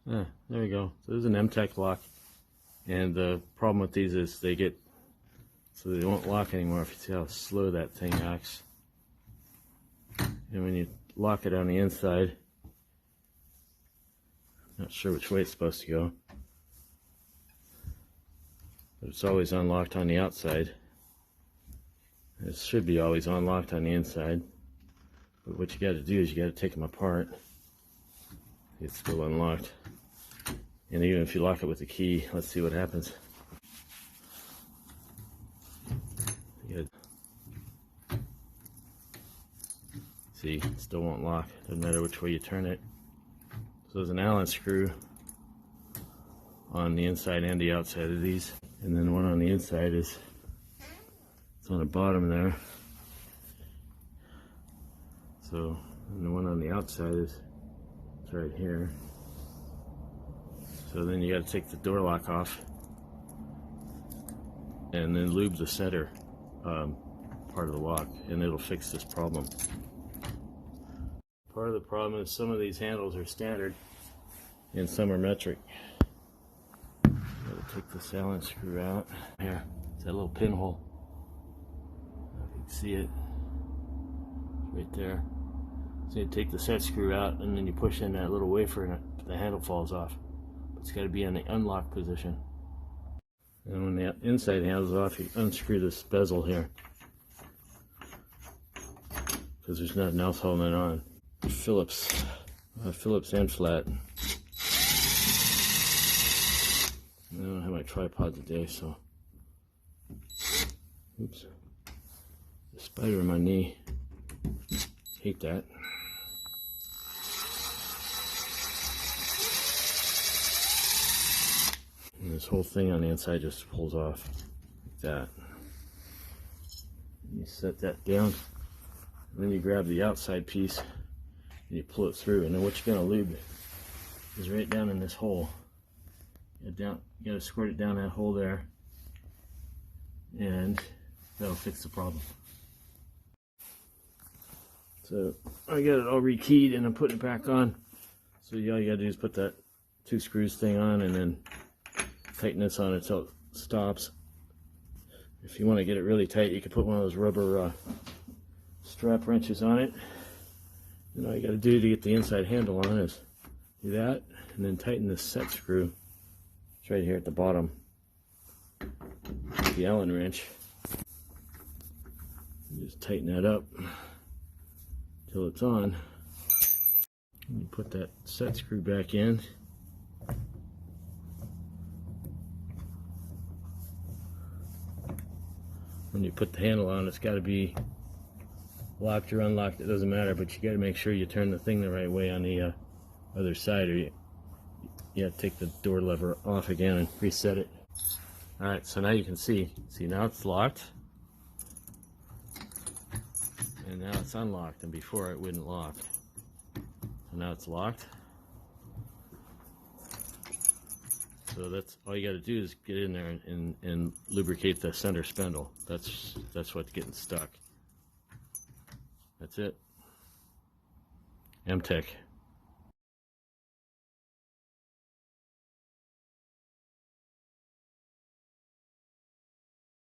There we go. So this is an Emtek lock, and the problem with these is they get so they won't lock anymore. If you see how slow that thing acts, and when you lock it on the inside, not sure which way it's supposed to go, but it's always unlocked on the outside. It should be always unlocked on the inside, but what you got to do is you got to take them apart. It's still unlocked, and even if you lock it with the key, let's see what happens. See, it still won't lock. Doesn't matter which way you turn it. So there's an Allen screw on the inside and the outside of these, and then one on the inside is it's on the bottom there. So, and the one on the outside is it's right here. So then you got to take the door lock off, and then lube the center part of the lock, and it'll fix this problem. Part of the problem is some of these handles are standard and some are metric. Gotta take this Allen screw out. Here, it's that little pinhole. If you can see it, right there. So you take the set screw out, and then you push in that little wafer, and the handle falls off. It's got to be in the unlock position. And when the inside handle's off, you unscrew this bezel here, because there's nothing else holding it on. Phillips end flat. I don't have my tripod today, so oops, the spider in my knee. Hate that. And this whole thing on the inside just pulls off like that. And you set that down, and then you grab the outside piece and you pull it through, and then what you're going to lube is right down in this hole. You got to squirt it down that hole there, and that'll fix the problem. So I got it all rekeyed, and I'm putting it back on. So all you got to do is put that 2 screws thing on, and then tighten this on until it stops. If you want to get it really tight, you can put one of those rubber strap wrenches on it. And all you got to do to get the inside handle on is do that, and then tighten this set screw. It's right here at the bottom. The Allen wrench. And just tighten that up till it's on. And you put that set screw back in. When you put the handle on, it's got to be locked or unlocked, it doesn't matter, but you got to make sure you turn the thing the right way on the other side, or you have to take the door lever off again and reset it. Alright, so now you can see now it's locked, and now it's unlocked, and before it wouldn't lock. So now it's locked. So that's all you got to do is get in there and lubricate the center spindle. That's what's getting stuck. That's it. Emtek.